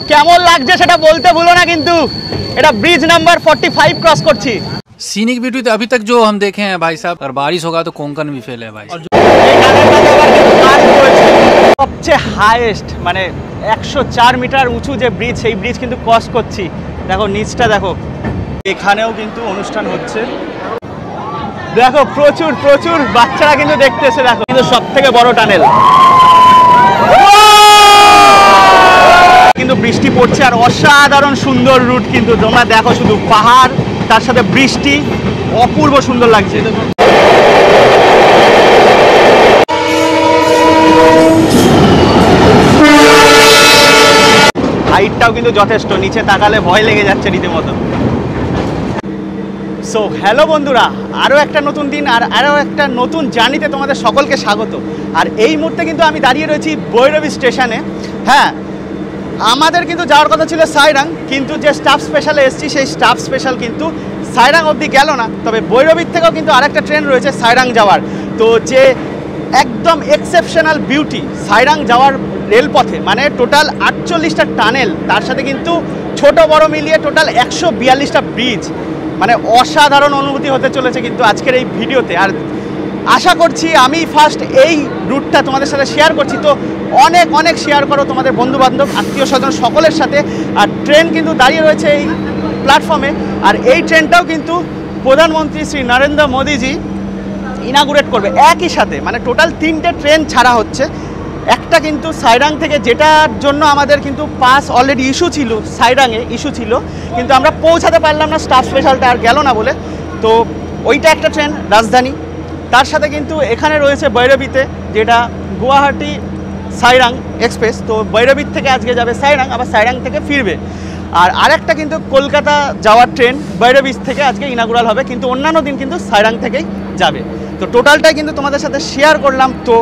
কেমন লাগছে সেটা বলতে ভুলো না কিন্তু এটা ব্রিজ নাম্বার 45 क्रॉस করছি। सीनिक ब्यूटी तो अभी तक जो हम देखे हैं भाई साहब, अगर बारिश होगा तो कोंकण भी फेल है भाई। সবচেয়ে হাইয়েস্ট মানে 104 মিটার উঁচু যে ব্রিজ, সেই ব্রিজ কিন্তু ক্রস করছি। দেখো নিচটা দেখো, এখানেও কিন্তু অনুষ্ঠান হচ্ছে। দেখো প্রচুর প্রচুর বাচ্চারা কিন্তু দেখতে এসে, দেখো কিন্তু সব থেকে বড় টানেল। কিন্তু বৃষ্টি পড়ছে আর অসাধারণ সুন্দর রুট কিন্তু তোমরা দেখো, শুধু পাহাড় তার সাথে বৃষ্টি, অপূর্ব সুন্দর লাগছে। হাইটটাও কিন্তু যথেষ্ট, নিচে তাকালে ভয় লেগে যাচ্ছে রীতিমতো। সো হ্যালো বন্ধুরা, আরও একটা নতুন দিন আর আরও একটা নতুন জার্নিতে তোমাদের সকলকে স্বাগত। আর এই মুহূর্তে কিন্তু আমি দাঁড়িয়ে রয়েছি ভৈরবী স্টেশনে। হ্যাঁ, আমাদের কিন্তু যাওয়ার কথা ছিল সাইরাং, কিন্তু যে স্টাফ স্পেশালে এসেছি সেই স্টাফ স্পেশাল কিন্তু সাইরাং অবধি গেল না। তবে ভৈরবীর থেকেও কিন্তু আরেকটা ট্রেন রয়েছে সাইরাং যাওয়ার। তো যে একদম এক্সেপশনাল বিউটি সাইরাং যাওয়ার রেলপথে, মানে টোটাল 48টা টানেল, তার সাথে কিন্তু ছোট বড় মিলিয়ে টোটাল 142টা ব্রিজ, মানে অসাধারণ অনুভূতি হতে চলেছে কিন্তু আজকের এই ভিডিওতে। আর আশা করছি আমি ফার্স্ট এই রুটটা তোমাদের সাথে শেয়ার করছি, তো অনেক অনেক শেয়ার করো তোমাদের বন্ধুবান্ধব আত্মীয় স্বজন সকলের সাথে। আর ট্রেন কিন্তু দাঁড়িয়ে রয়েছে এই প্ল্যাটফর্মে, আর এই ট্রেনটাও কিন্তু প্রধানমন্ত্রী শ্রী নরেন্দ্র মোদীজি ইনাগুরেট করবে একই সাথে। মানে টোটাল 3টে ট্রেন ছাড়া হচ্ছে। একটা কিন্তু সাইরাং থেকে, যেটার জন্য আমাদের কিন্তু পাস অলরেডি ইস্যু ছিল, সাইরাংয়ে ইস্যু ছিল, কিন্তু আমরা পৌঁছাতে পারলাম না, স্টাফ স্পেশালটা আর গেল না বলে। তো ওইটা একটা ট্রেন রাজধানী। তার সাথে কিন্তু এখানে রয়েছে ভৈরবীতে, যেটা গুয়াহাটি সাইরাং এক্সপ্রেস। তো ভৈরবীর থেকে আজকে যাবে সাইরাং, আবার সাইরাং থেকে ফিরবে। আর আরেকটা কিন্তু কলকাতা যাওয়ার ট্রেন ভৈরবী থেকে আজকে ইনাগুরাল হবে, কিন্তু অন্যান্য দিন কিন্তু সাইরাং থেকেই যাবে। তো টোটালটাই কিন্তু তোমাদের সাথে শেয়ার করলাম। তো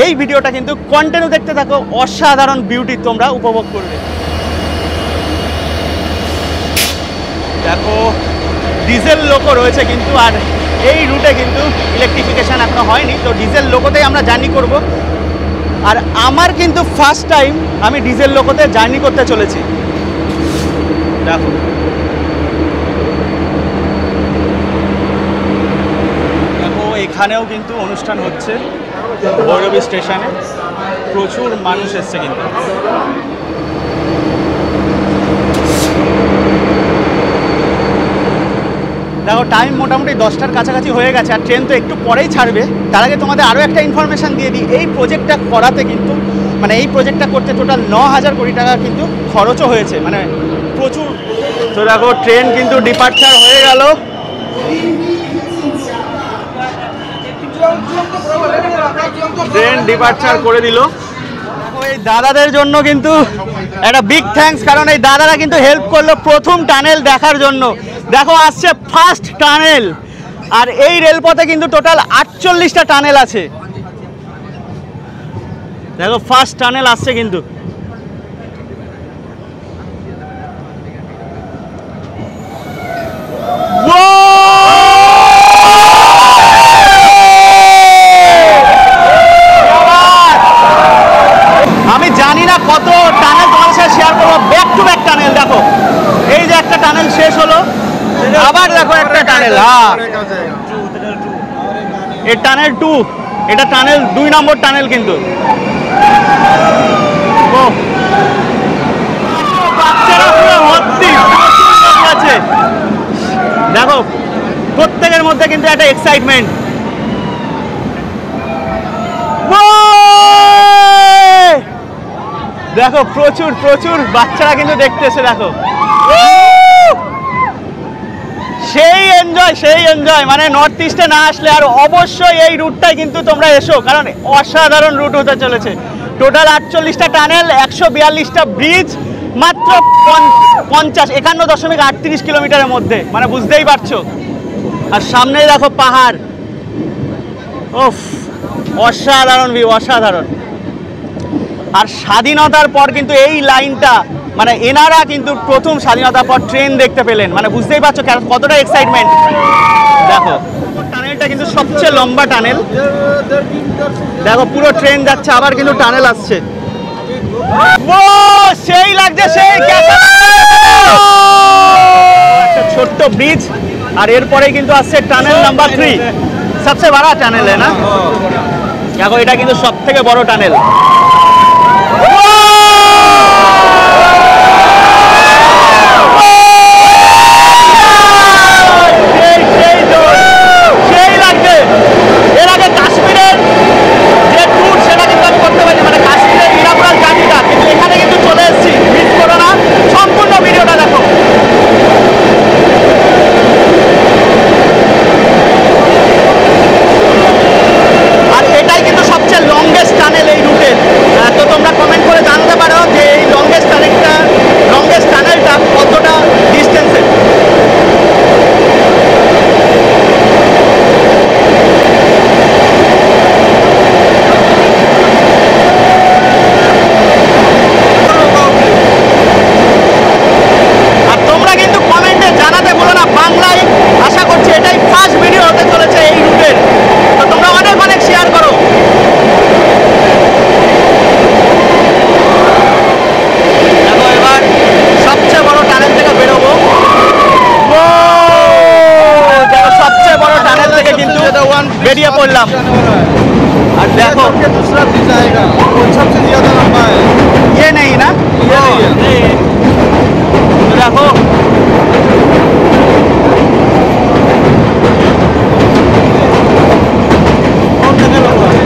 এই ভিডিওটা কিন্তু কন্টিনিউ দেখতে থাকো, অসাধারণ বিউটি তোমরা উপভোগ করবে। দেখো ডিজেল লোকও রয়েছে কিন্তু, আর এই রুটে কিন্তু ইলেকট্রিফিকেশান এখনো হয়নি, তো ডিজেল লোকোতেই আমরা জার্নি করব। আর আমার কিন্তু ফার্স্ট টাইম আমি ডিজেল লোকোতে জার্নি করতে চলেছি। দেখো দেখো এখানেও কিন্তু অনুষ্ঠান হচ্ছে ভৈরবী স্টেশনে, প্রচুর মানুষ এসছে কিন্তু। দেখো টাইম মোটামুটি 10টার কাছাকাছি হয়ে গেছে, আর ট্রেন তো একটু পরেই ছাড়বে। তার আগে তোমাদের আরও একটা ইনফরমেশান দিয়ে দিই, এই প্রজেক্টটা করাতে কিন্তু, মানে এই প্রজেক্টটা করতে টোটাল 9,000 কোটি টাকা কিন্তু খরচও হয়েছে, মানে প্রচুর। তো দেখো ট্রেন কিন্তু ডিপার্চার হয়ে গেল। ট্রেন ডিপার্চার করে দিল। এই দাদাদের জন্য কিন্তু একটা বিগ থ্যাঙ্কস, কারণ এই দাদারা কিন্তু হেল্প করলো প্রথম টানেল দেখার জন্য। দেখো আসছে ফার্স্ট টানেল, আর এই রেলপথে কিন্তু টোটাল 48টা টানেল আছে। দেখো ফার্স্ট টানেল আসছে কিন্তু। আমি জানি না কত টানেল তোমাদের সাথে শেয়ার করবো, ব্যাক টু ব্যাক টানেল। দেখো এই যে একটা টানেল শেষ হলো, আবার দেখো একটা টানেল। হ্যাঁ, এই টানেল 2, এটা টানেল 2 নম্বর টানেল কিন্তু। বাচ্চারা পুরো ভর্তি আছে। দেখো প্রত্যেকের মধ্যে কিন্তু একটা এক্সাইটমেন্ট। দেখো প্রচুর প্রচুর বাচ্চারা কিন্তু দেখতে এসে, দেখো সেই এনজয়। মানে নর্থ ইস্টে না আসলে আর অবশ্যই এই রুটটাই কিন্তু তোমরা এসো, কারণ অসাধারণ রুট হতে চলেছে। টোটাল 48টা টানেল, 142টা ব্রিজ, মাত্র 51.38 কিলোমিটারের মধ্যে, মানে বুঝতেই পারছো। আর সামনেই দেখো পাহাড়, ওফ অসাধারণ ভিউ, অসাধারণ। আর স্বাধীনতার পর কিন্তু এই লাইনটা, মানে এনারা কিন্তু প্রথম স্বাধীনতার পর ট্রেন দেখতে পেলেন, মানে বুঝতেই পারছো কতটা এক্সাইটমেন্ট। দেখো টানেলটা কিন্তু সবচেয়ে লম্বা টানেল। দেখো পুরো ট্রেন যাচ্ছে, আবার কিন্তু টানেল আসছে। ও সেই লাগছে, সেই একটা ছোট্ট ব্রিজ, আর এরপরে কিন্তু আসছে টানেল নাম্বার 3, সবচেয়ে বড় টানেল है ना। দেখো এটা কিন্তু সব থেকে বড় টানেল। সেই লাগছে। এর আগে কাশ্মীরের যে ট্যুর সেটা কিন্তু আমি করতে পারি, মানে কাশ্মীরের ইরাপুরাল জার্নিটা, কিন্তু এখানে কিন্তু চলে এসেছি, মিস করো না, সম্পূর্ণ ভিডিওটা দেখো। আর এটাই কিন্তু সবচেয়ে লংগেস্ট টানেল এই রুটের। তো তোমরা কমেন্ট করে জানতে পারো যে এই লংগেস্ট টানেলটা কতটা ডিস্টেন্সে। আর তোমরা কিন্তু কমেন্টে জানাতে ভুলো না, বাংলায় আশা করছি এটাই ফার্স্ট ভিডিও হতে চলেছে এই রুটের। তো তোমরা অনেক অনেক শেয়ার করো। দেখো এবার সবচেয়ে বড় টানেল থেকে বেরোবো। দেখো সবচেয়ে বড় টানেল থেকে কিন্তু বেরিয়ে পড়লাম। আর দেখো दूसरा ब्रिज आएगा वो सबसे ज्यादा लंबा है। ये नहीं ना, ये नहीं है। तो देखो और जगह लंबा है।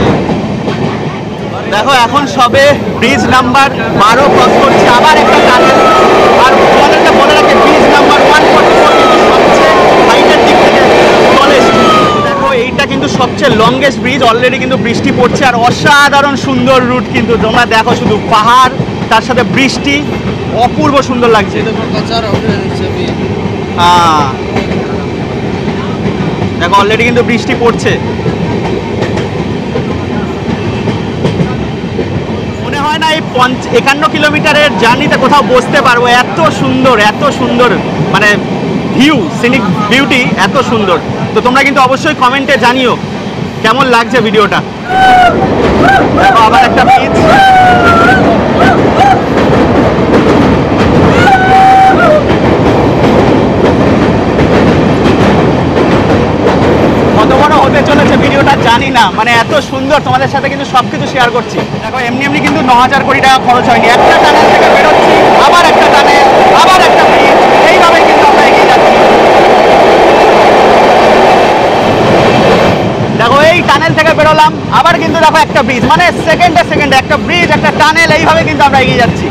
দেখো এখন সবে ব্রিজ নাম্বার 12 ক্রস করছি, আবার একটা টানেল। আর তোমাদেরকে বলে রাখি ব্রিজ নাম্বার 144 কিন্তু সবচেয়ে হাইটের দিক থেকে টলেস্ট। দেখো এইটা কিন্তু সবচেয়ে লংগেস্ট ব্রিজ। অলরেডি কিন্তু বৃষ্টি পড়ছে আর অসাধারণ সুন্দর রুট কিন্তু তোমরা দেখো, শুধু পাহাড় তার সাথে বৃষ্টি, অপূর্ব সুন্দর লাগছে। হ্যাঁ দেখো অলরেডি কিন্তু বৃষ্টি পড়ছে। মনে হয় না এই 51 কিলোমিটারের জার্নিতে কোথাও বসতে পারবো, এত সুন্দর মানে ভিউ, সিনিক বিউটি এত সুন্দর। তো তোমরা কিন্তু অবশ্যই কমেন্টে জানিও কেমন লাগছে ভিডিওটা। দেখো আবার একটা ব্রিজ। কত বড় হতে চলেছে ভিডিওটা জানি না, মানে এত সুন্দর, তোমাদের সাথে কিন্তু সবকিছু শেয়ার করছি। দেখো এমনি কিন্তু 9000 কোটি টাকা খরচ হয়নি, একটা টানেল থেকে বেরোচ্ছি, আবার একটা টানেল, আবার একটা ব্রিজ, এইভাবে কিন্তু আমরা এগিয়ে যাচ্ছি। দেখো এই টানেল থেকে বেরোলাম, আবার কিন্তু দেখো একটা ব্রিজ, মানে সেকেন্ডে একটা ব্রিজ, একটা টানেল, এইভাবে কিন্তু আমরা এগিয়ে যাচ্ছি।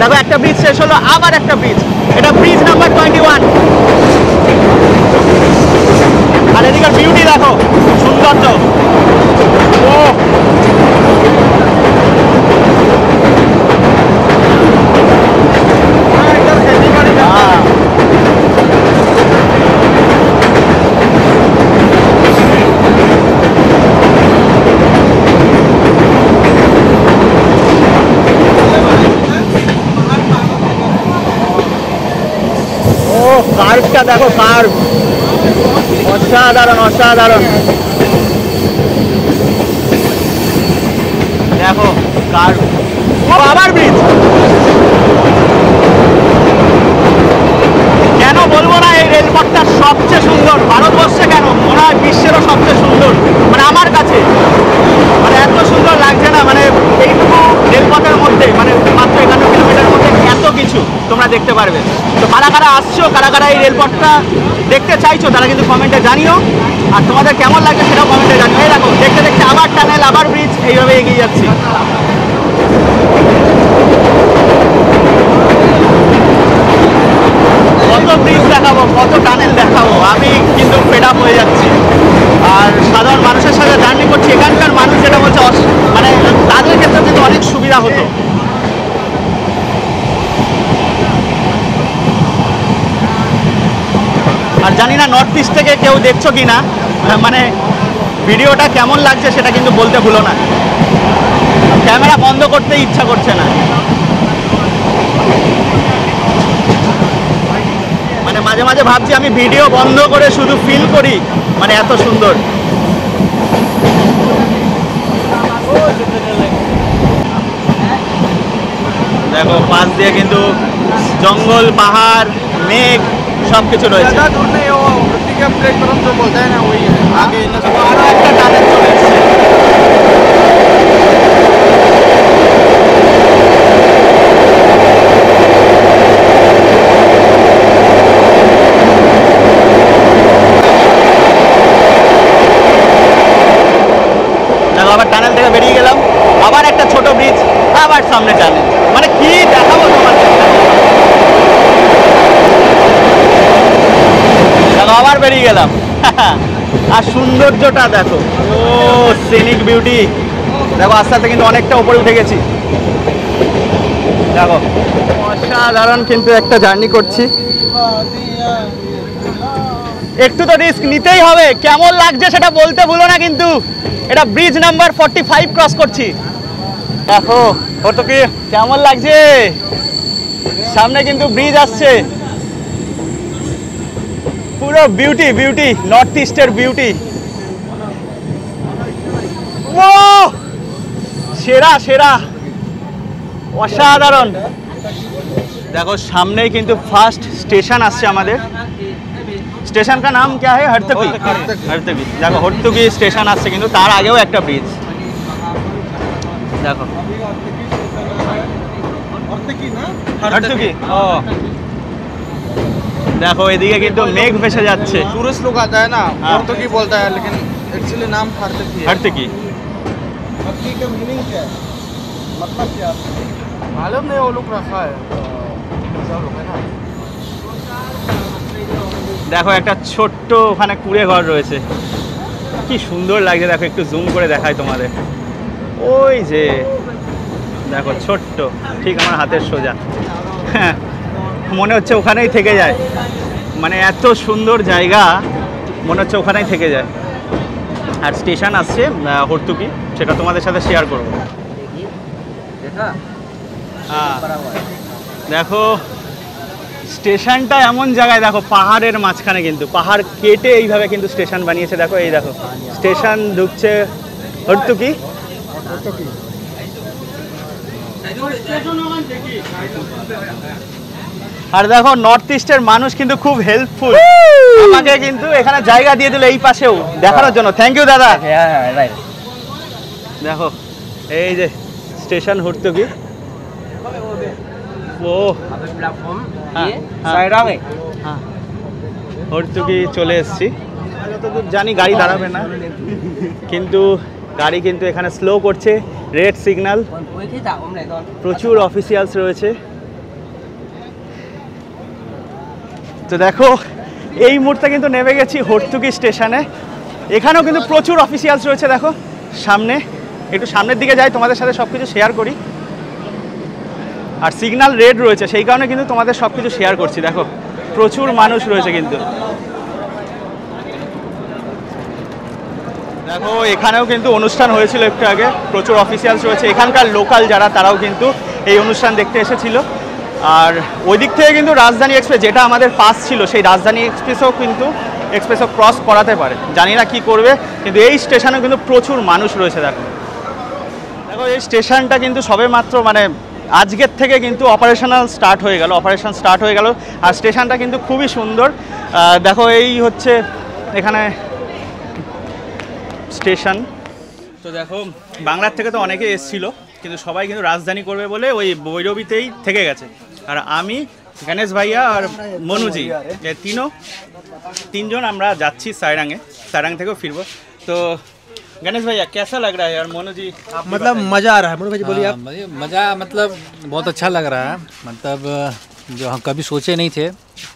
দেখো একটা ব্রিজ শেষ হলো, আবার একটা ব্রিজ, এটা ব্রিজ নাম্বার 21। আর এদিকে বিউটি দেখো, সৌন্দর্য। ও কার্ভটা দেখো, কার্ভ অসাধারণ। দেখো কার্ভ, আবার ব্রিজ। কেন বলবো না এই রেলপথটা সবচেয়ে সুন্দর ভারতবর্ষে, কেন মনে হয় বিশ্বেরও সবচেয়ে সুন্দর, মানে আমার কাছে মানে এত সুন্দর লাগছে না, মানে এইটুকু রেলপথের মধ্যে, মানে মাত্র 51 কিলোমিটারের মধ্যে এত কিছু তোমরা দেখতে পারবে। তো কারা আসছো, কারা এই রেলপথটা দেখতে চাইছো, তারা কিন্তু কমেন্টে জানিও। আর তোমাদের কেমন লাগছে সেটাও কমেন্টে জানিও। এই দেখো দেখতে আবার টানেল, আবার ব্রিজ, এইভাবে এগিয়ে যাচ্ছি। কত ব্রিজ দেখাবো, কত টানেল দেখাবো, আমি কিন্তু ফেড আপ হয়ে যাচ্ছি। আর সাধারণ মানুষের সাথে জার্নি করছি, এখানকার মানুষ যেটা বলছে মানে তাদের ক্ষেত্রে কিন্তু অনেক সুবিধা হতো। আর জানি না নর্থ ইস্ট থেকে কেউ দেখছো কি না, মানে ভিডিওটা কেমন লাগছে সেটা কিন্তু বলতে ভুলো না। ক্যামেরা বন্ধ করতে ইচ্ছা করছে না, মানে মাঝে মাঝে ভাবছি আমি ভিডিও বন্ধ করে শুধু ফিল করি, মানে এত সুন্দর। দেখো পাশ দিয়ে কিন্তু জঙ্গল, পাহাড়, মেঘ সব কিছু রয়েছে। ज़्यादा दूर नहीं हो, ऋतिका प्लेटफॉर्म जो बोलता है ना वही है। आगे আরো একটা টানেল চলে এসছে। দেখো আবার টানেল থেকে বেরিয়ে গেলাম, আবার একটা ছোট ব্রিজ, আবার সামনে টানেল। মানে কি দেখাবো তোমাকে। দেখো আবার বেরিয়ে গেলাম। আর সৌন্দর্যটা দেখো, ও সিনিক বিউটি। দেখো আস্তে আস্তে কিন্তু অনেকটা উপরে উঠে গেছি। দেখো অসাধারণ কিন্তু একটা জার্নি করছি। একটু তো রিস্ক নিতেই হবে। কেমন লাগছে সেটা বলতে ভুলো না কিন্তু। এটা ব্রিজ নাম্বার 45 ক্রস করছি। দেখো কত কি কেমন লাগছে। সামনে কিন্তু ব্রিজ আসছে। পুরো বিউটি বিউটি, নর্থ ইস্টের বিউটি। ও সেরা সেরা, অসাধারণ। দেখো সামনেই কিন্তু ফার্স্ট স্টেশন আসছে আমাদের। স্টেশন কা নাম क्या है? हरतकी। हरतकी। দেখো হরতুকি স্টেশন আসছে, কিন্তু তার আগেও একটা ব্রিজ। দেখো হরতুকি। ও দেখো এদিকে কিন্তু মেঘ ভেসে যাচ্ছে। टूरिस्ट लोग आता है ना, हाँ। और तो की बोलता है, लेकिन एक्चुअली नाम हरतकी है। हरतकी हरतकी का मीनिंग क्या है? मतलब क्या? मालूम नहीं, वो लोग रखा है सब लोग है ना। দেখো একটা ছোট্ট ওখানে কুড়ে ঘর রয়েছে, কি সুন্দর লাগছে। দেখো একটু জুম করে দেখাই তোমাদের। ওই যে দেখো ছোট্ট, ঠিক আমার হাতের সোজা। হ্যাঁ, মনে হচ্ছে ওখানেই থেকে যায়। মানে এত সুন্দর জায়গা, মনে হচ্ছে ওখানেই থেকে যায়। আর স্টেশন আসছে হরতুকি, সেটা তোমাদের সাথে শেয়ার করবো। হ্যাঁ দেখো স্টেশনটা এমন জায়গায়, দেখো পাহাড়ের মাঝখানে, কিন্তু পাহাড় কেটে এইভাবে কিন্তু স্টেশন বানিয়েছে। দেখো এই দেখো স্টেশন ঢুকছে হরতুকি। আর দেখো নর্থ ইস্টের মানুষ কিন্তু খুব হেল্পফুল। আমাকে কিন্তু এখানে জায়গা দিয়ে দিল এই পাশেও দেখানোর জন্য। থ্যাংক ইউ দাদা। দেখো এই যে স্টেশন হরতুকি। ও হরতুকি চলে এসেছি। যতদূর জানি গাড়ি দাঁড়াবে না, কিন্তু গাড়ি কিন্তু এখানে স্লো করছে। রেড সিগন্যাল, প্রচুর অফিসিয়ালস রয়েছে। তো দেখো এই মুহূর্তে কিন্তু নেমে গেছি হরতুকি স্টেশনে। এখানেও কিন্তু প্রচুর অফিসিয়ালস রয়েছে। দেখো সামনে, একটু সামনের দিকে যাই, তোমাদের সাথে সব কিছু শেয়ার করি। আর সিগন্যাল রেড রয়েছে, সেই কারণে কিন্তু তোমাদের সব কিছু শেয়ার করছি। দেখো প্রচুর মানুষ রয়েছে কিন্তু। দেখো এখানেও কিন্তু অনুষ্ঠান হয়েছিল একটু আগে, প্রচুর অফিসিয়ালস রয়েছে। এখানকার লোকাল যারা, তারাও কিন্তু এই অনুষ্ঠান দেখতে এসেছিল। আর ওই দিক থেকে কিন্তু রাজধানী এক্সপ্রেস, যেটা আমাদের পাস ছিল, সেই রাজধানী এক্সপ্রেসও ক্রস করাতে পারে। জানি না কি করবে, কিন্তু এই স্টেশনে কিন্তু প্রচুর মানুষ রয়েছে। দেখো দেখো এই স্টেশনটা কিন্তু সবেমাত্র মানে আজকের থেকে কিন্তু অপারেশন স্টার্ট হয়ে গেল। আর স্টেশনটা কিন্তু খুবই সুন্দর। দেখো এই হচ্ছে এখানে স্টেশন। তো দেখো বাংলার থেকে তো অনেকে এসেছিল, কিন্তু সবাই কিন্তু রাজধানী করবে বলে ওই ভৈরবীতেই থেকে গেছে। আর আমি, গণেশ ভাইয়া আর মনুজি, তিনজন আমরা যাচ্ছি সাইরাং থেকেও ফিরবো। তো गणेश भैया कैसा लग रहा है? और मोनू जी मतलब मजा आ रहा है। मोनू भाई बोलिए आप। मज़ा मतलब बहुत अच्छा लग रहा है। मतलब जो हम कभी सोचे नहीं थे,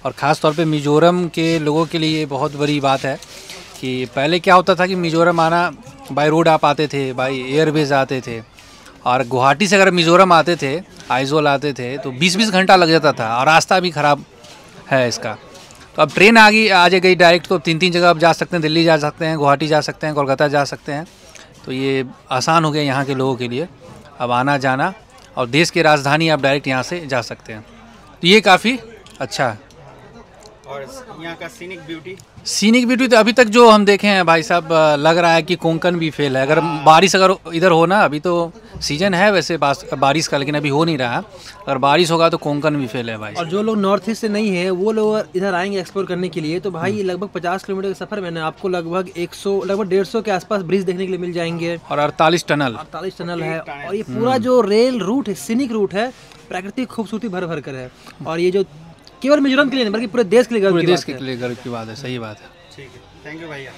और ख़ास तौर पे मिज़ोरम के लोगों के लिए ये बहुत बड़ी बात है कि पहले क्या होता था कि मिज़ोरम आना बाय रोड आप आते थे, बाय एयरवेज आते थे, और गुवाहाटी से अगर मिज़ोरम आते थे, आइजोल आते थे, तो 20-20 घंटा लग जाता था, और रास्ता भी ख़राब है इसका। तो अब ट्रेन आ गई डायरेक्ट, तो 3 जगह आप जा सकते हैं। दिल्ली जा सकते हैं, गुवाहाटी जा सकते हैं, कोलकाता जा सकते हैं। तो ये आसान हो गया यहाँ के लोगों के लिए अब आना जाना, और देश की राजधानी आप डायरेक्ट यहाँ से जा सकते हैं। तो ये काफ़ी अच्छा है। और यहाँ का सीनिक ब्यूटी। सीनिक ब्यूटी तो अभी तक जो हम देखे हैं भाई साहब, लग रहा है कि कोंकण भी फेल है। अगर बारिश अगर इधर हो ना, अभी तो सीजन है वैसे बारिश का, लेकिन अभी हो नहीं रहा। अगर बारिश होगा तो कोंकण भी फेल है भाई। और जो लोग नॉर्थ ईस्ट से नहीं है वो लोग इधर आएंगे एक्सप्लोर करने के लिए, तो भाई लगभग 50 किलोमीटर के सफर में ना आपको लगभग 150 के आसपास ब्रिज देखने के लिए मिल जाएंगे। और 48 टनल 48 टनल है। और ये पूरा जो रेल रूट है, सीनिक रूट है, प्राकृतिक खूबसूरती भर भर कर है। और ये जो केवल मिजोरम के लिए नहीं बल्कि पूरे देश के लिए गर्व की बात है। सही बात है। থ্যাংক ইউ ভাইয়া।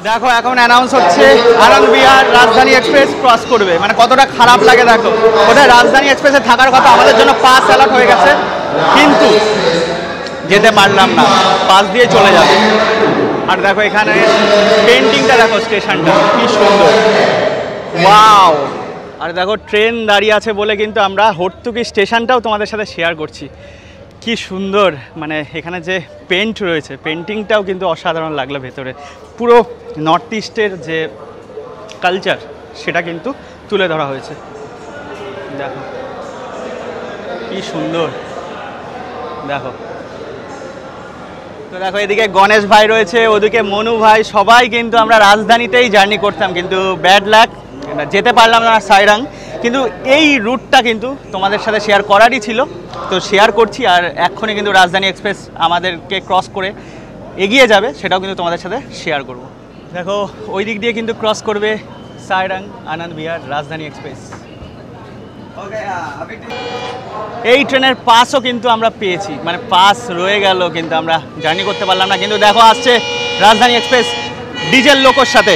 দেখো এখন অ্যানাউন্স হচ্ছে আনন্দ বিহার রাজধানী এক্সপ্রেস ক্রস করবে, মানে কতটা খারাপ লাগে দেখো। ওদের রাজধানী এক্সপ্রেসে থাকার কথা, আমাদের জন্য পাস অ্যালার্ট হয়ে গেছে, কিন্তু যেতে পারলাম না, পাস দিয়ে চলে যাবে। আর দেখো এখানে পেন্টিংটা দেখো, স্টেশনটা কি সুন্দর, ওয়াও। আর দেখো ট্রেন দাঁড়িয়ে আছে বলে কিন্তু আমরা হর্তুকি স্টেশনটাও তোমাদের সাথে শেয়ার করছি। কি সুন্দর, মানে এখানে যে পেন্ট রয়েছে, পেন্টিংটাও কিন্তু অসাধারণ লাগলো ভেতরে। পুরো নর্থ ইস্টের যে কালচার সেটা কিন্তু তুলে ধরা হয়েছে। দেখো কি সুন্দর, দেখো। তো দেখো এদিকে গণেশ ভাই রয়েছে, ওদিকে মনু ভাই, সবাই কিন্তু আমরা রাজধানীতেই জার্নি করতাম, কিন্তু ব্যাড লাক যেতে পারলাম না সাইরাং। কিন্তু এই রুটটা কিন্তু তোমাদের সাথে শেয়ার করারই ছিল, তো শেয়ার করছি। আর এক্ষুনি কিন্তু রাজধানী এক্সপ্রেস আমাদেরকে ক্রস করে এগিয়ে যাবে, সেটাও কিন্তু তোমাদের সাথে শেয়ার করব। দেখো ওই দিক দিয়ে কিন্তু ক্রস করবে সাইরাং আনন্দ বিহার রাজধানী এক্সপ্রেস। এই ট্রেনের পাসও কিন্তু আমরা পেয়েছি, মানে পাস রয়ে গেল, কিন্তু আমরা জার্নি করতে পারলাম না। কিন্তু দেখো আসছে রাজধানী এক্সপ্রেস ডিজেল লোকোর সাথে।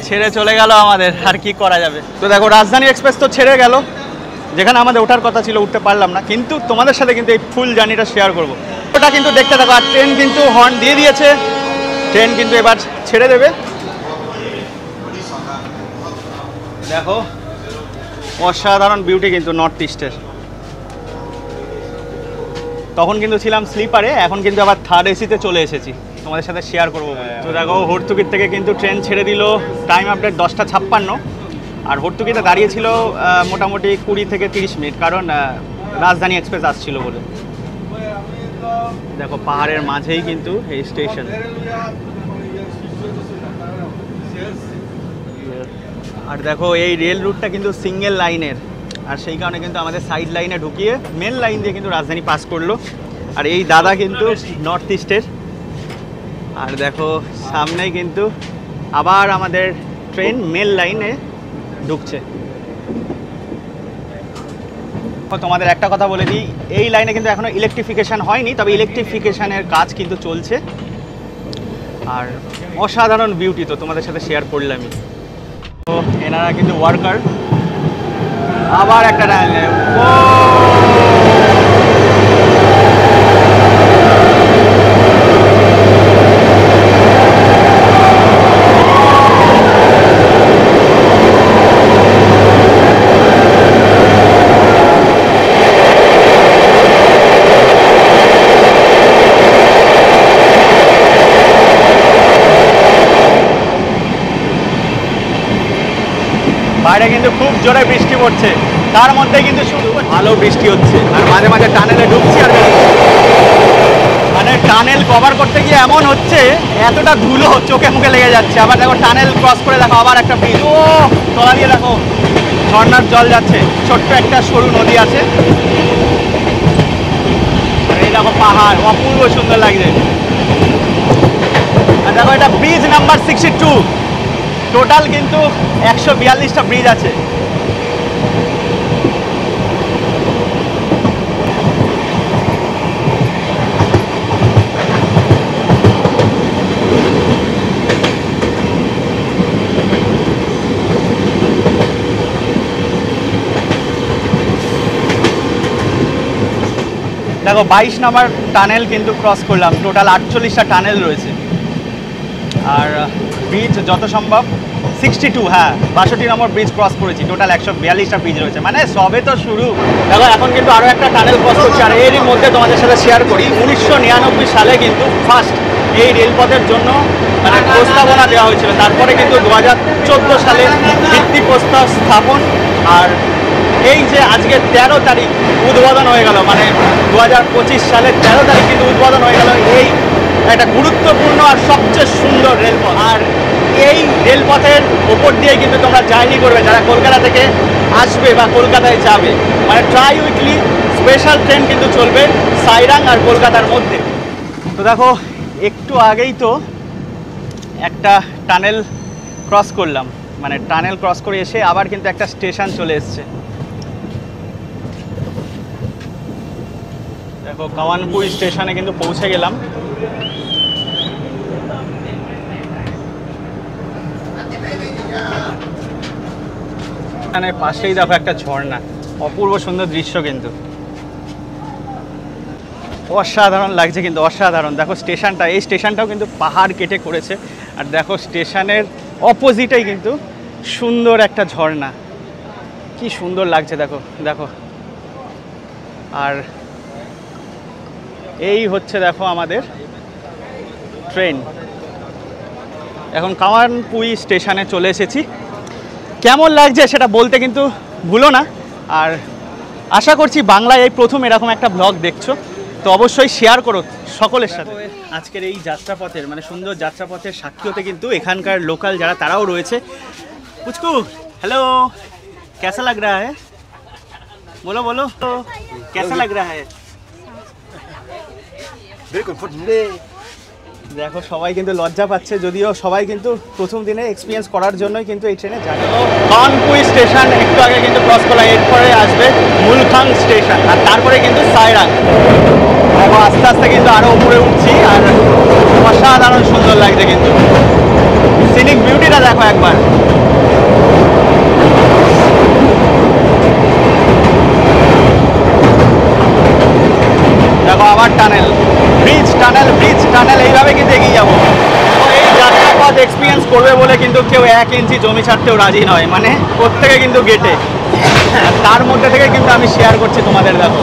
ছেড়ে চলে গেল আমাদের, আর কি করা যাবে। তো দেখো রাজধানী এক্সপ্রেস তো ছেড়ে গেল, যেখানে আমাদের ওঠার কথা ছিল উঠতে পারলাম না, কিন্তু তোমাদের সাথে কিন্তু এই ফুল জার্নিটা শেয়ার করব। ওটা কিন্তু দেখতে থাকো। আর ট্রেন কিন্তু হর্ন দিয়ে দিয়েছে, ট্রেন কিন্তু এবার ছেড়ে দেবে। দেখো অসাধারণ বিউটি কিন্তু নর্থ ইস্টের। তখন কিন্তু ছিলাম স্লিপারে, এখন কিন্তু আবার থার্ড এসিতে চলে এসেছি, তোমাদের সাথে শেয়ার করবো। তো দেখো হর্তুকির থেকে কিন্তু ট্রেন ছেড়ে দিল, টাইম আপডেট 10:56। আর হর্তুকিতে দাঁড়িয়েছিল মোটামুটি 20 থেকে 30 মিনিট, কারণ রাজধানী এক্সপ্রেস আসছিল বলে। দেখো পাহাড়ের মাঝেই কিন্তু এই স্টেশন। আর দেখো এই রেল রুটটা কিন্তু সিঙ্গেল লাইনের, আর সেই কারণে কিন্তু আমাদের সাইড লাইনে ঢুকিয়ে মেন লাইন দিয়ে কিন্তু রাজধানী পাস করলো। আর এই দাদা কিন্তু নর্থ ইস্টের। আর দেখো সামনেই কিন্তু আবার আমাদের ট্রেন মেল লাইনে ঢুকছে। তোমাদের একটা কথা বলে দিই, এই লাইনে কিন্তু এখনো ইলেকট্রিফিকেশান হয়নি, তবে ইলেকট্রিফিকেশানের কাজ কিন্তু চলছে। আর অসাধারণ বিউটি তো তোমাদের সাথে শেয়ার করলামই। তো এনারা কিন্তু ওয়ার্কার। আবার একটা লাইনে, বাইরে কিন্তু খুব জোরে বৃষ্টি পড়ছে, তার মধ্যে কিন্তু শুধু ভালো বৃষ্টি হচ্ছে। আর মাঝে মাঝে টানেলে ঢুকছি, আর মানে টানেল কভার করতে গিয়ে এমন হচ্ছে এতটা ধুলো চোখে মুখে লেগে যাচ্ছে। আবার দেখো টানেল ক্রস করে দেখো আবার একটা ব্রিজ, ও তলা দিয়ে দেখো ঝর্ণার জল যাচ্ছে, ছোট্ট একটা সরু নদী আছে। এই দেখো পাহাড়, অপূর্ব সুন্দর লাগছে। আর দেখো এটা ব্রিজ নাম্বার 62, টোটাল কিন্তু 142টা ব্রিজ আছে। দেখো 22 নম্বর টানেল কিন্তু ক্রস করলাম, টোটাল 48টা টানেল রয়েছে। আর ব্রিজ যত সম্ভব 62, হ্যাঁ 62 নম্বর ব্রিজ ক্রস করেছি, টোটাল 142টা ব্রিজ রয়েছে, মানে সবে তো শুরু। দেখো এখন কিন্তু আরও একটা টানেল ক্রস করছি। আর এরই মধ্যে তোমাদের সাথে শেয়ার করি 1999 সালে কিন্তু ফার্স্ট এই রেলপথের জন্য মানে প্রস্তাবনা দেওয়া হয়েছিল, তারপরে কিন্তু 2014 সালে ভিত্তিপ্রস্তর স্থাপন, আর এই যে আজকে 13 তারিখ উদ্বোধন হয়ে গেল, মানে 2025 সালের 13 তারিখ কিন্তু উদ্বোধন হয়ে গেল এই একটা গুরুত্বপূর্ণ আর সবচেয়ে সুন্দর রেলপথ। আর এই রেলপথের ওপর দিয়ে কিন্তু তোমরা জার্নি করবে যারা কলকাতা থেকে আসবে বা কলকাতায় যাবে, মানে ট্রাই উইকলি স্পেশাল ট্রেন কিন্তু চলবে সাইরাং আর কলকাতার মধ্যে। তো দেখো একটু আগেই তো একটা টানেল ক্রস করলাম, মানে টানেল ক্রস করে এসে আবার কিন্তু একটা স্টেশন চলে এসছে। দেখো কাওয়ানপুর স্টেশনে কিন্তু পৌঁছে গেলাম। এখানে পাশেই দেখো একটা ঝর্ণা, অপূর্ব সুন্দর দৃশ্য, কিন্তু অসাধারণ লাগছে, কিন্তু অসাধারণ। দেখো স্টেশনটা, এই স্টেশনটাও কিন্তু পাহাড় কেটে করেছে, আর দেখো স্টেশনের অপোজিটেই কিন্তু সুন্দর একটা ঝর্ণা, কি সুন্দর লাগছে দেখো দেখো। আর এই হচ্ছে দেখো আমাদের ট্রেন। এখন কাওয়ানপুর স্টেশনে চলে এসেছি, কেমন লাগছে সেটা বলতে কিন্তু ভুলো না। আর আশা করছি বাংলায় এই প্রথম এরকম একটা ব্লগ দেখছো, তো অবশ্যই শেয়ার করো সকলের সাথে। আজকের এই যাত্রাপথের মানে সুন্দর যাত্রাপথের সাক্ষী হতে কিন্তু এখানকার লোকাল যারা তারাও রয়েছে। পুচকু হ্যালো, कैसा लग रहा है? बोलो बोलो, तो कैसा लग रहा है? बिल्कुल फुटले। দেখো সবাই কিন্তু লজ্জা পাচ্ছে, যদিও সবাই কিন্তু প্রথম দিনে এক্সপিরিয়েন্স করার জন্যই কিন্তু এই ট্রেনে যায়। কাওয়ানপুর স্টেশন একটু আগে কিন্তু ক্রস করা, এরপরে আসবে মুলখাং স্টেশন, আর তারপরে কিন্তু সাইরাং। দেখো আস্তে আস্তে কিন্তু আরও উপরে উঠছি, আর অসাধারণ সুন্দর লাগছে কিন্তু সিনিক বিউটিটা দেখো একবার। দেখো আবার tunnel, bridge tunnel, bridge tunnel, এইভাবে কিন্তু এগিয়ে যাবো। তো এই যাত্রাপথ এক্সপিরিয়েন্স করবে বলে কিন্তু কেউ 1 ইঞ্চি জমি ছাড়তেও রাজি নয়, মানে প্রত্যেকে কিন্তু গেটে। তার মধ্যে থেকে কিন্তু আমি শেয়ার করছি তোমাদের। দেখো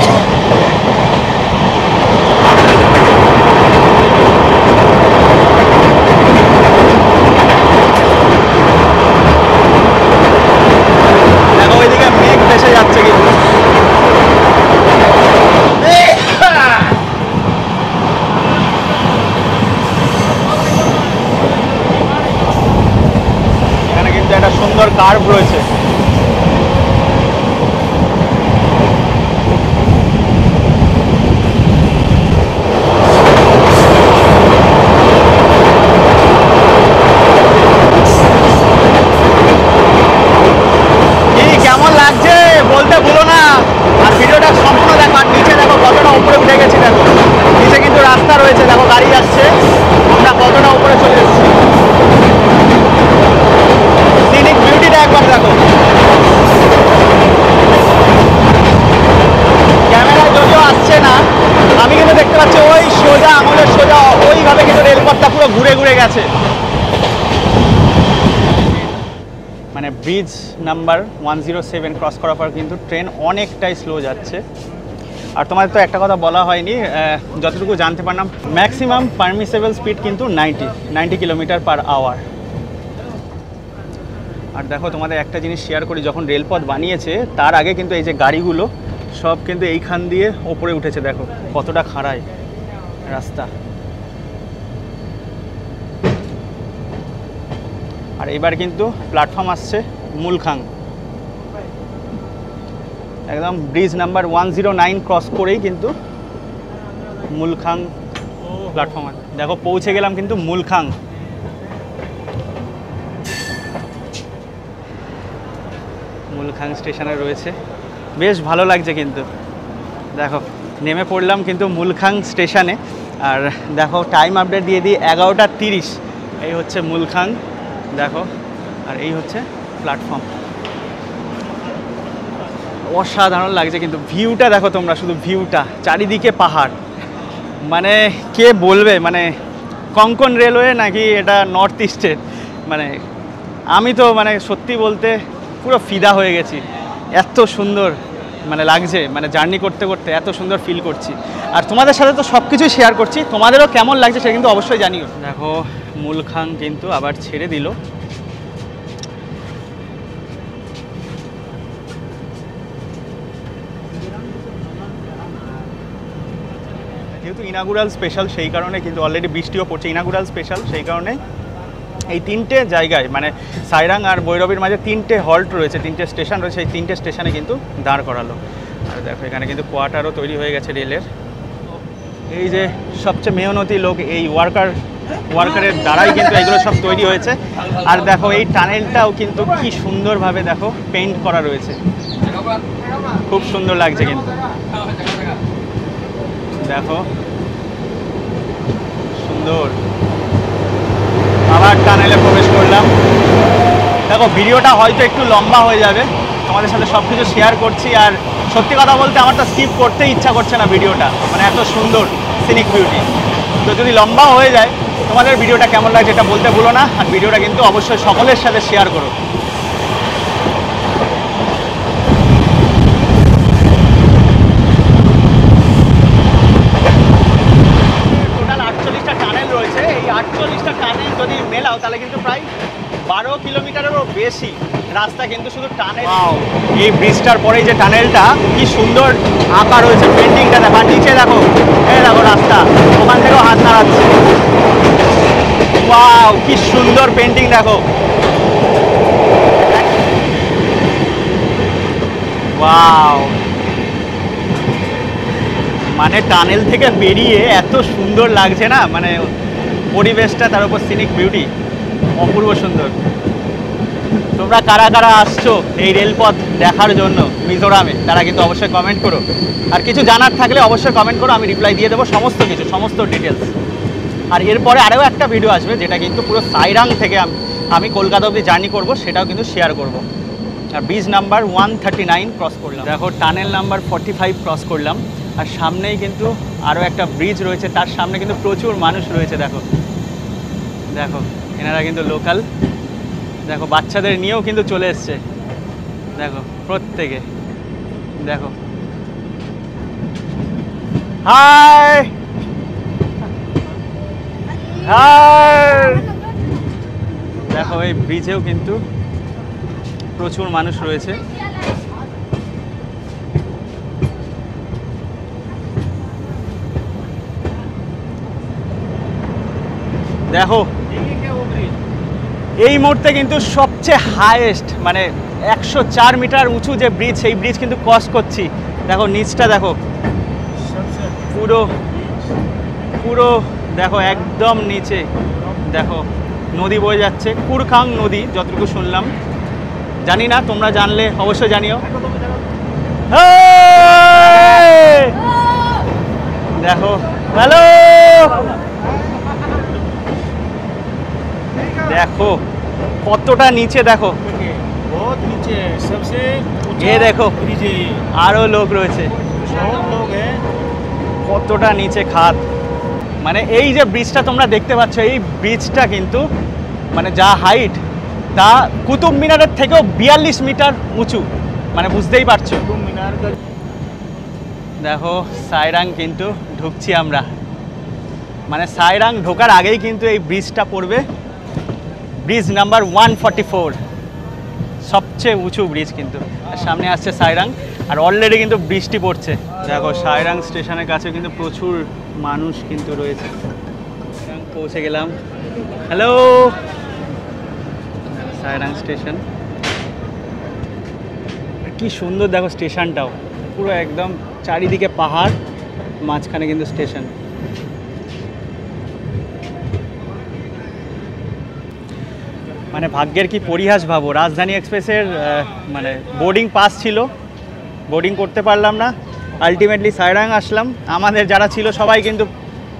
দেখো ওইদিকে মেঘ ভেসে যাচ্ছে কিন্তু। এখানে কিন্তু একটা সুন্দর কার্ভ রয়েছে। কেমন লাগছে বলতে ভুলো না, আর ভিডিওটা সম্পূর্ণ দেখো। আর নিচে দেখো কতটা উপরে উঠে গেছি, দেখো নিচে কিন্তু রাস্তা রয়েছে, দেখো গাড়ি যাচ্ছে, আমরা কতটা উপরে চলে এসেছি। সিনিক বিউটিটা একবার দেখো। ক্যামেরায় যদিও আসছে না, আমি কিন্তু দেখতে পাচ্ছি ওই সোজা আঙুলের সোজা ওইভাবে কিন্তু রেলপথটা পুরো ঘুরে ঘুরে গেছে। মানে ব্রিজ নাম্বার 107 ক্রস করার পর কিন্তু ট্রেন অনেকটাই স্লো যাচ্ছে। আর তোমাদের তো একটা কথা বলা হয়নি, যতটুকু জানতে পারলাম ম্যাক্সিমাম পারমিসেবল স্পিড কিন্তু 90 কিলোমিটার পার আওয়ার। আর দেখো তোমাদের একটা জিনিস শেয়ার করি, যখন রেলপথ বানিয়েছে তার আগে কিন্তু এই যে গাড়িগুলো সব কিন্তু এইখান দিয়ে ওপরে উঠেছে, দেখো কতটা খাড়ায় রাস্তা। আর এবার কিন্তু প্ল্যাটফর্ম আসছে মুলখাং, একদম ব্রিজ নাম্বার 109 ক্রস করেই কিন্তু মুলখাং প্ল্যাটফর্ম আছে। দেখো পৌঁছে গেলাম কিন্তু মুলখাং। মুলখাং স্টেশনে রয়েছে, বেশ ভালো লাগছে কিন্তু। দেখো নেমে পড়লাম কিন্তু মুলখাং স্টেশনে, আর দেখো টাইম আপডেট দিয়ে দিই 11:30। এই হচ্ছে মুলখাং দেখো, আর এই হচ্ছে প্ল্যাটফর্ম। অসাধারণ লাগছে কিন্তু ভিউটা দেখো তোমরা, শুধু ভিউটা, চারিদিকে পাহাড়। মানে কে বলবে মানে কোঙ্কণ রেলওয়ে নাকি এটা নর্থ ইস্টের, মানে আমি তো মানে সত্যি বলতে পুরো ফিদা হয়ে গেছি, এত সুন্দর মানে লাগছে, মানে জার্নি করতে করতে এত সুন্দর ফিল করছি। আর তোমাদের সাথে তো সব কিছুই শেয়ার করছি, তোমাদেরও কেমন লাগছে সেটা কিন্তু অবশ্যই জানিও। দেখো মুলখাং কিন্তু আবার ছেড়ে দিল। যেহেতু ইনাগুরাল স্পেশাল সেই কারণে কিন্তু অলরেডি বৃষ্টিও পড়ছে, ইনাগুরাল স্পেশাল সেই কারণে এই তিনটে জায়গায় মানে সাইরাং আর ভৈরবীর মাঝে তিনটে হল্ট রয়েছে, তিনটে স্টেশন রয়েছে, এই তিনটে স্টেশনে কিন্তু দাঁড় করালো। আর দেখো এখানে কিন্তু কোয়ার্টারও তৈরি হয়ে গেছে রেলের। এই যে সবচেয়ে মেহনতি লোক এই ওয়ার্কারের দ্বারাই কিন্তু এগুলো সব তৈরি হয়েছে। আর দেখো এই টানেলটাও কিন্তু কি সুন্দরভাবে দেখো পেইন্ট করা রয়েছে, খুব সুন্দর লাগছে কিন্তু। দেখো সুন্দর, আবার টানেলে প্রবেশ করলাম। দেখো ভিডিওটা হয়তো একটু লম্বা হয়ে যাবে, তোমাদের সাথে সব কিছু শেয়ার করছি। আর সত্যি কথা বলতে আমার তো স্কিপ করতেই ইচ্ছা করছে না ভিডিওটা, মানে এত সুন্দর সিনিক বিউটি। তো যদি লম্বা হয়ে যায় তোমাদের ভিডিওটা কেমন লাগছে এটা বলতে ভুলো না, আর ভিডিওটা কিন্তু অবশ্যই সকলের সাথে শেয়ার করো। টোটাল 48টা টানেল রয়েছে, এই 48টা টানেল যদি মেলাও তাহলে কিন্তু প্রায় 12 কিলোমিটারেরও বেশি রাস্তা কিন্তু শুধু টানেল। এই ব্রিজটার পরেই যে টানেলটা কি সুন্দর আঁকা রয়েছে, পেন্টিংটা দেখো। আর নিচে দেখো, এই দেখো রাস্তা, ওখান থেকেও হাত নাড়াচ্ছে। ওয়াও কি সুন্দর পেন্টিং দেখো। ওয়াও, মানে টানেল থেকে বেরিয়ে এত সুন্দর লাগছে না, মানে পরিবেশটা, তার উপর সিনিক বিউটি, অপূর্ব সুন্দর। তোমরা কারা কারা আসছো এই রেলপথ দেখার জন্য মিজোরামে তারা কিন্তু অবশ্যই কমেন্ট করো। আর কিছু জানার থাকলে অবশ্যই কমেন্ট করো, আমি রিপ্লাই দিয়ে দেবো সমস্ত কিছু, সমস্ত ডিটেলস। আর এরপরে আরও একটা ভিডিও আসবে যেটা কিন্তু পুরো সাইরাং থেকে আমি কলকাতা অবধি জার্নি করব, সেটাও কিন্তু শেয়ার করব। আর ব্রিজ নাম্বার 139 ক্রস করলাম, দেখো টানেল নাম্বার 45 ক্রস করলাম। আর সামনেই কিন্তু আরও একটা ব্রিজ রয়েছে, তার সামনে কিন্তু প্রচুর মানুষ রয়েছে। দেখো দেখো এনারা কিন্তু লোকাল, দেখো বাচ্চাদের নিয়েও কিন্তু চলে এসছে, দেখো প্রত্যেকে। দেখো হাই হাই, দেখো এই ব্রিজেও কিন্তু প্রচুর মানুষ রয়েছে। দেখো এই মুহূর্তে কিন্তু সবচেয়ে হাইয়েস্ট মানে 104 মিটার উঁচু যে ব্রিজ, সেই ব্রিজ কিন্তু ক্রস করছি। দেখো নিচটা দেখো, পুরো পুরো দেখো একদম নিচে দেখো নদী বয়ে যাচ্ছে, কুরখাং নদী যতটুকু শুনলাম, জানি না, তোমরা জানলে অবশ্যই জানিও। দেখো হ্যালো, দেখো কতটা নিচে, দেখো बहुत नीचे है, सबसे ये देखो ब्रिज है ये। আরও লোক রয়েছে, बहुत लोग हैं। কতটা নিচে খাদ। মানে এই যে ব্রিজটা তোমরা দেখতে পাচ্ছ, এই ব্রিজটা কিন্তু মানে যা হাইট তা কুতুব মিনারের থেকেও 42 মিটার উঁচু, মানে বুঝতেই পারছো। कुतुब मीनार का দেখো সাইরাং কিন্তু ঢুকছি আমরা, মানে সাইরাং ঢোকার আগেই কিন্তু এই ব্রিজটা পড়বে, ব্রিজ নাম্বার 144, সবচেয়ে উঁচু ব্রিজ কিন্তু। আর সামনে আসছে সাইরাং, আর অলরেডি কিন্তু বৃষ্টি পড়ছে। দেখো সাইরাং স্টেশনের কাছে কিন্তু প্রচুর মানুষ কিন্তু রয়েছে। সাইরাং পৌঁছে গেলাম, হ্যালো সাইরাং স্টেশন। কি সুন্দর দেখো স্টেশনটাও, পুরো একদম চারিদিকে পাহাড়, মাঝখানে কিন্তু স্টেশন। মানে ভাগ্যের কি পরিহাস ভাবো, রাজধানী এক্সপ্রেসের মানে বোর্ডিং পাস ছিল, বোর্ডিং করতে পারলাম না, আলটিমেটলি সাইরাং আসলাম। আমাদের যারা ছিল সবাই কিন্তু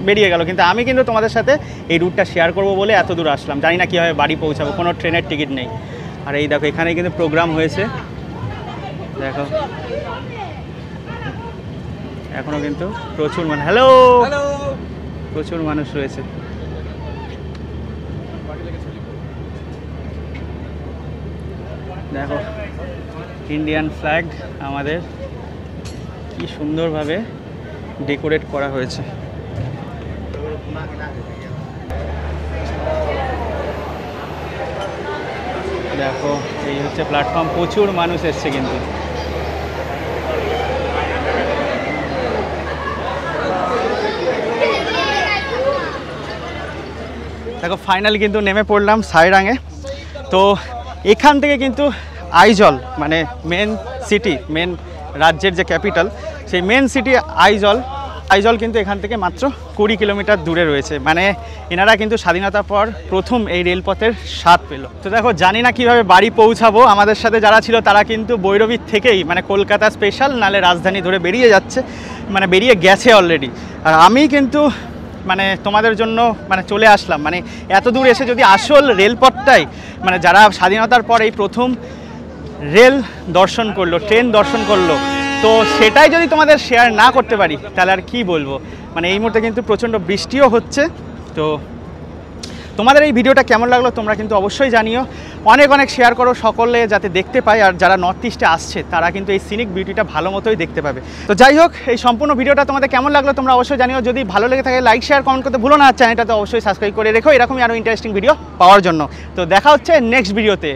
বেরিয়ে গেল, কিন্তু আমি কিন্তু তোমাদের সাথে এই রুটটা শেয়ার করব বলে এত দূর আসলাম। জানি না কীভাবে বাড়ি পৌঁছাবো, কোনো ট্রেনের টিকিট নেই। আর এই দেখো এখানে কিন্তু প্রোগ্রাম হয়েছে, দেখো এখনো কিন্তু প্রচুর মানুষ, হ্যালো প্রচুর মানুষ রয়েছে। দেখো ইন্ডিয়ান ফ্ল্যাগ আমাদের কি সুন্দরভাবে ডেকোরেট করা হয়েছে। দেখো এই হচ্ছে প্ল্যাটফর্ম, প্রচুর মানুষ এসছে কিন্তু। দেখো ফাইনালি কিন্তু নেমে পড়লাম সাইরাঙে। তো এখান থেকে কিন্তু আইজল মানে মেন সিটি, মেন রাজ্যের যে ক্যাপিটাল সেই মেন সিটি আইজল কিন্তু এখান থেকে মাত্র 20 কিলোমিটার দূরে রয়েছে। মানে এনারা কিন্তু স্বাধীনতার পর প্রথম এই রেলপথের স্বাদ পেল। তো দেখো জানি না কীভাবে বাড়ি পৌঁছাবো, আমাদের সাথে যারা ছিল তারা কিন্তু ভৈরবীর থেকেই মানে কলকাতা স্পেশাল নালে রাজধানী ধরে বেরিয়ে যাচ্ছে, মানে বেরিয়ে গেছে অলরেডি। আর আমি কিন্তু মানে তোমাদের জন্য মানে চলে আসলাম, মানে এত দূর এসে যদি আসল রেলপথটাই মানে যারা স্বাধীনতার পর এই প্রথম রেল দর্শন করলো, ট্রেন দর্শন করলো, তো সেটাই যদি তোমাদের শেয়ার না করতে পারি তাহলে আর কি বলবো। মানে এই মুহূর্তে কিন্তু প্রচণ্ড বৃষ্টিও হচ্ছে। তো তোমাদের এই ভিডিওটা কেমন লাগলো তোমরা কিন্তু অবশ্যই জানিও, অনেক অনেক শেয়ার করো সকলে যাতে দেখতে পায়। আর যারা নর্থ ইস্টে আসছে তারা কিন্তু এই সিনিক বিউটিটা ভালো মতোই দেখতে পাবে। তো যাই হোক, এই সম্পূর্ণ ভিডিওটা তোমাদের কেমন লাগলো তোমরা অবশ্যই জানিও। যদি ভালো লেগে থাকে লাইক শেয়ার কমেন্ট করতে ভুলো না, চ্যানেলটাতে অবশ্যই সাবস্ক্রাইব করে রেখো এরকমই আরও ইন্টারেস্টিং ভিডিও পাওয়ার জন্য। তো দেখা হচ্ছে নেক্সট ভিডিওতে।